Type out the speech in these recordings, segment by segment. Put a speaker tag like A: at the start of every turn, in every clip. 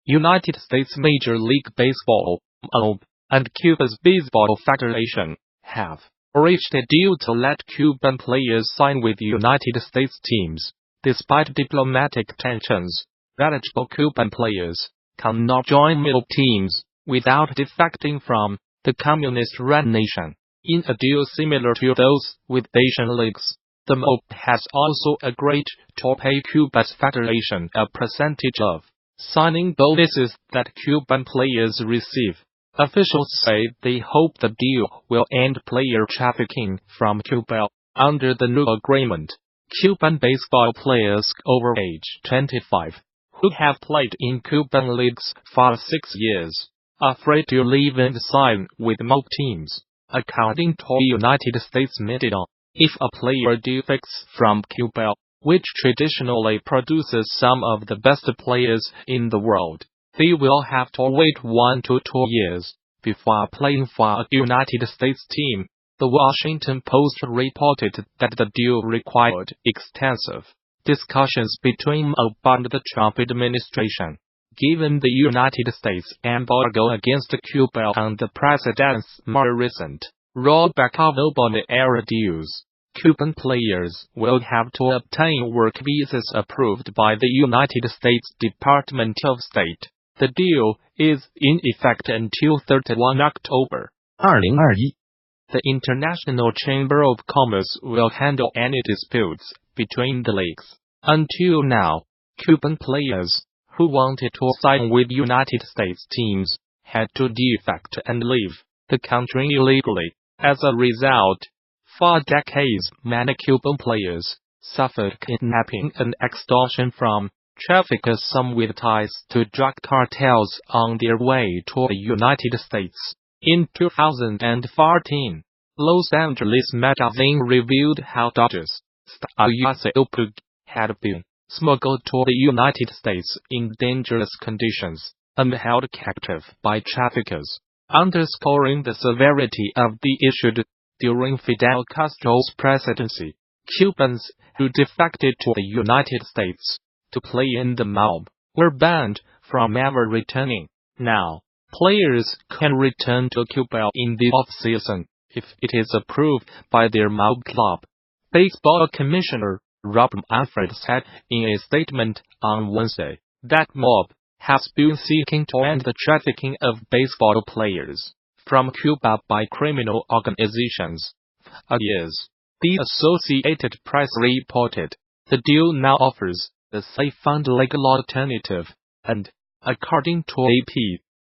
A: United States Major League Baseball (MLB) and Cuba's Baseball Federation have reached a deal to let Cuban players sign with United States teams. Despite diplomatic tensions, eligible Cuban players can now join MLB teams without defecting from the communist-run nation. In a deal similar to those with Asian leagues, the MLB has also agreed to pay Cuba's federation a percentage of signing bonuses that Cuban players receive. Officials say they hope the deal will end player trafficking from Cuba. Under the new agreement, Cuban baseball players over age 25, who have played in Cuban leagues for 6 years, are free to leave and sign with MLB teams. According to United States media, if a player defects from Cuba, which traditionally produces some of the best players in the world, they will have to wait 1 to 2 years before playing for a United States team. The Washington Post reported that the deal required extensive discussions between MLB and the Trump administration. Given the United States embargo against Cuba and the president's more recent rollback of Obama-era deals, Cuban players will have to obtain work visas approved by the United States Department of State. The deal is in effect until 31 October
B: 2021.
A: The International Chamber of Commerce will handle any disputes between the leagues. Until now, Cuban players who wanted to sign with United States teams had to defect and leave the country illegally. As a result, for decades many Cuban players suffered kidnapping and extortion from traffickers, some with ties to drug cartels, on their way to the United States. In 2014, Los Angeles magazine revealed how Dodgers star Yasiel Puig had been smuggled to the United States in dangerous conditions and held captive by traffickers, underscoring the severity of the issue. During Fidel Castro's presidency, Cubans who defected to the United States to play in the MLB were banned from ever returning. Now, players can return to Cuba in the off-season if it is approved by their MLB club. Baseball Commissioner Rob Manfred said in a statement on Wednesday that MLB has been seeking to end the trafficking of baseball players from Cuba by criminal organizations for years. The Associated Press reported the deal now offers a safe and legal alternative, and, according to AP,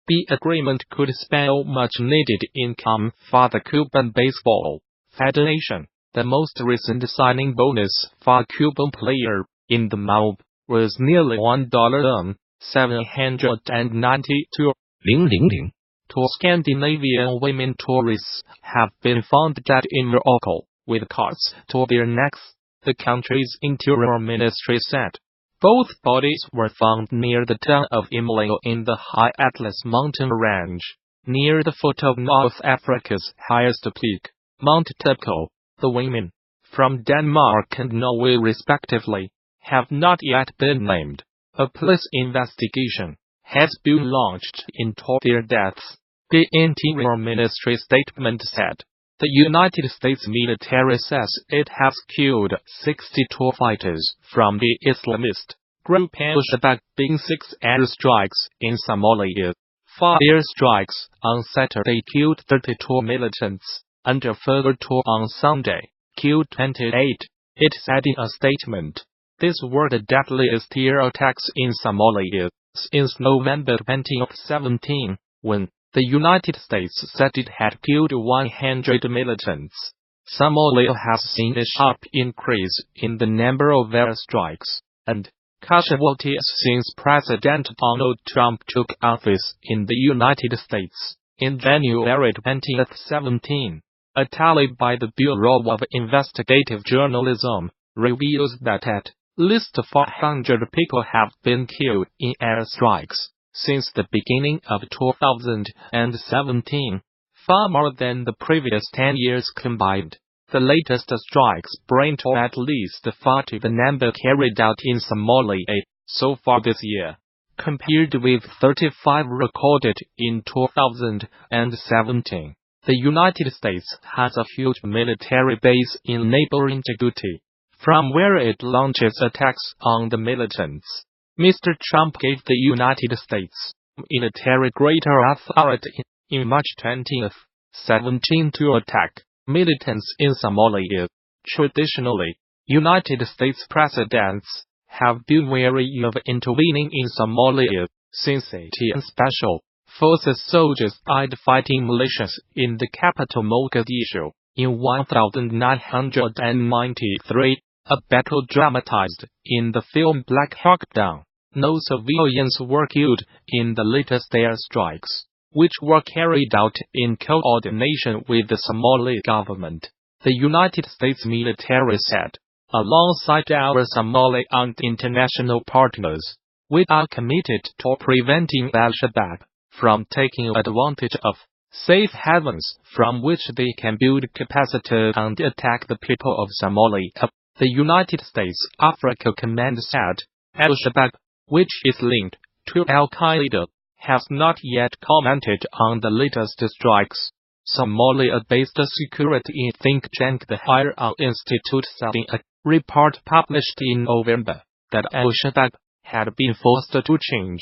A: the agreement could spell much-needed income for the Cuban Baseball Federation. The most recent signing bonus for a Cuban player in the MLB was nearly $1,792,000. Two Scandinavian women tourists have been found dead in Morocco with cords to their necks, the country's interior ministry said. Both bodies were found near the town of Imleo in the High Atlas mountain range, near the foot of North Africa's highest peak, Mount Tepco. The women, from Denmark and Norway respectively, have not yet been named. A police investigation has been launched into their deaths, the Interior Ministry statement said. The United States military says it has killed 62 fighters from the Islamist group Al-Shabaab in 6 airstrikes in Somalia. 4 airstrikes on Saturday killed 32 militants, and a further 2 on Sunday killed 28, it said in a statement. These were the deadliest air attacks in Somalia since November 2017, when the United States said it had killed 100 militants. Somalia has seen a sharp increase in the number of airstrikes and casualties since President Donald Trump took office in the United States in January 2017. A tally by the Bureau of Investigative Journalism reveals that at least 400 people have been killed in airstrikes since the beginning of 2017, far more than the previous 10 years combined. The latest strikes bring to at least 40 the number carried out in Somalia so far this year. compared with 35 recorded in 2017. The United States has a huge military base in neighboring Djibouti, from where it launches attacks on the militants. Mr. Trump gave the United States military greater authority in March 2017 to attack militants in Somalia. Traditionally, United States presidents have been wary of intervening in Somalia, since ATN Special Forces soldiers died fighting militias in the capital Mogadishu in 1993, a battle dramatized in the film Black Hawk Down. No civilians were killed in the latest airstrikes, which were carried out in coordination with the Somali government, the United States military said. Alongside our Somali and international partners, we are committed to preventing Al-Shabaab from taking advantage of safe havens from which they can build capacity and attack the people of Somalia, the United States Africa Command said. Al-Shabaab, which is linked to Al-Qaeda, has not yet commented on the latest strikes. Somalia-based security think tank the Higher Institute said in a report published in November that Al-Shabaab had been forced to change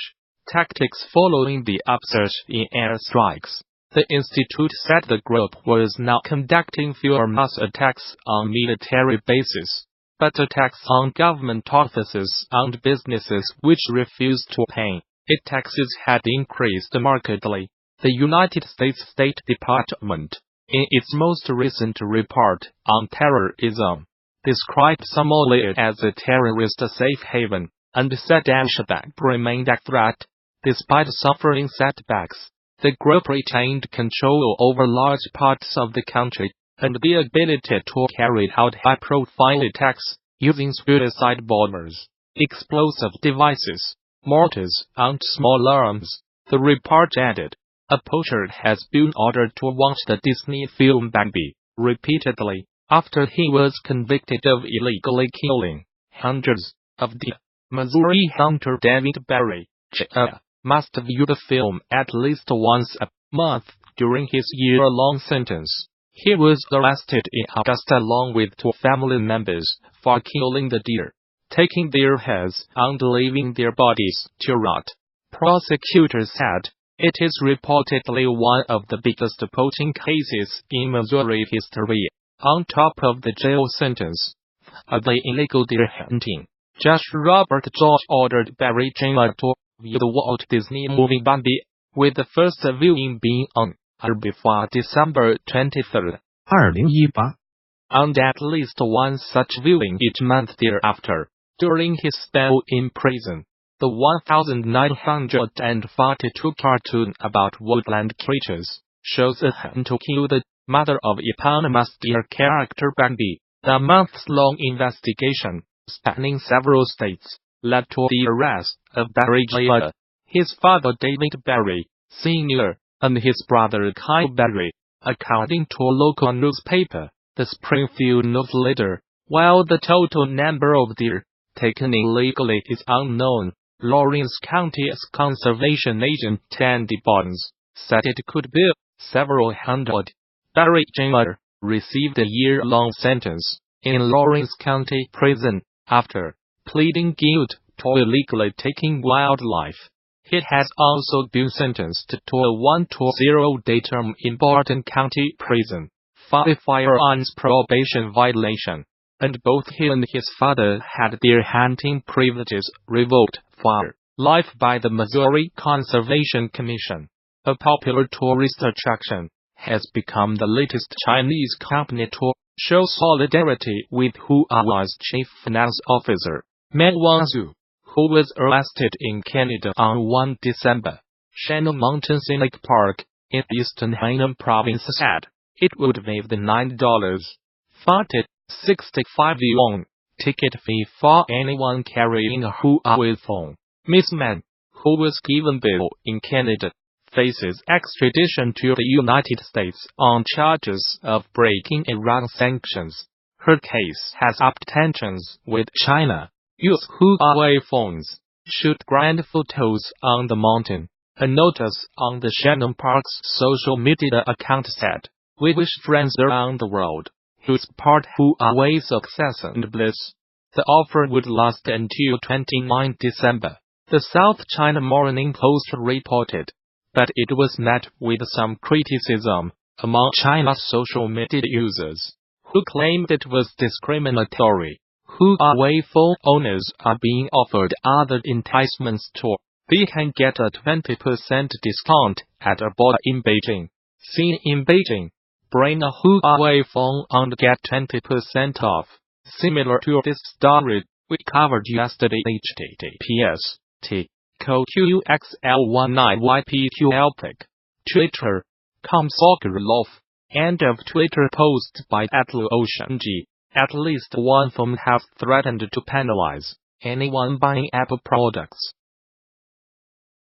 A: tactics following the upsurge in airstrikes. The institute said the group was now conducting fewer mass attacks on military bases, but attacks on government offices and businesses which refused to pay its taxes had increased markedly. The United States State Department, in its most recent report on terrorism, described Somalia as a terrorist safe haven, and said Al-Shabaab remained a threat. Despite suffering setbacks, the group retained control over large parts of the country, and the ability to carry out high-profile attacks using suicide bombers, explosive devices, mortars, and small arms. The report added, a poacher has been ordered to watch the Disney film Bambi repeatedly after he was convicted of illegally killing hundreds of deer. Missouri hunter David Barry, Jr., must view the film at least once a month during his year-long sentence. He was arrested in August along with 2 family members for killing the deer, taking their heads and leaving their bodies to rot. Prosecutors said it is reportedly one of the biggest poaching cases in Missouri history. On top of the jail sentence for the illegal deer hunting, Judge Robert George ordered Barry Jr. to view the Walt Disney movie Bambi, with the first viewing being on or before December 23,
B: 2018,
A: and at least one such viewing each month thereafter. During his spell in prison, the 1942 cartoon about woodland creatures shows a hunt to kill the mother of eponymous deer character Bambi. The months-long investigation, spanning several states, led to the arrest of Barry Jr., his father David Barry, Sr., and his brother Kyle Barry, according to a local newspaper, the Springfield News Leader. While the total number of deer taken illegally is unknown, Lawrence County's conservation agent Tandy Barnes said it could be several hundred. Barry Jr. received a year-long sentence in Lawrence County Prison after pleading guilty to illegally taking wildlife. He has also been sentenced to a 1-to-0 term in Barton County Prison for a firearms probation violation, and both he and his father had their hunting privileges revoked for life by the Missouri Conservation Commission. A popular tourist attraction has become the latest Chinese company to show solidarity with Huawei's chief finance officer, Meng Wanzhou, who was arrested in Canada on 1 December. Shannon Mountain Scenic Park, in eastern Hainan province said it would waive the $9.65 ticket fee for anyone carrying a Huawei phone. Ms. Meng, who was given bail in Canada, faces extradition to the United States on charges of breaking Iran sanctions. Her case has upped tensions with China. Use Huawei phones. shoot grand photos on the mountain. A notice on the Shannon Park's social media account said, "We wish friends around the world who support Huawei success and bliss. The offer would last until 29 December. The South China Morning Post reported, but it was met with some criticism among China's social media users, who claimed it was discriminatory. Huawei phone owners are being offered other enticements too. They can get a 20% discount at a bar in Beijing. Seen in Beijing, bring a Huawei phone and get 20% off." Similar to this story we covered yesterday, https://QXL19YPQLPIC. Twitter.com Sokolov. End of Twitter post by @LuOceanG. At least one firm has threatened to penalize anyone buying Apple products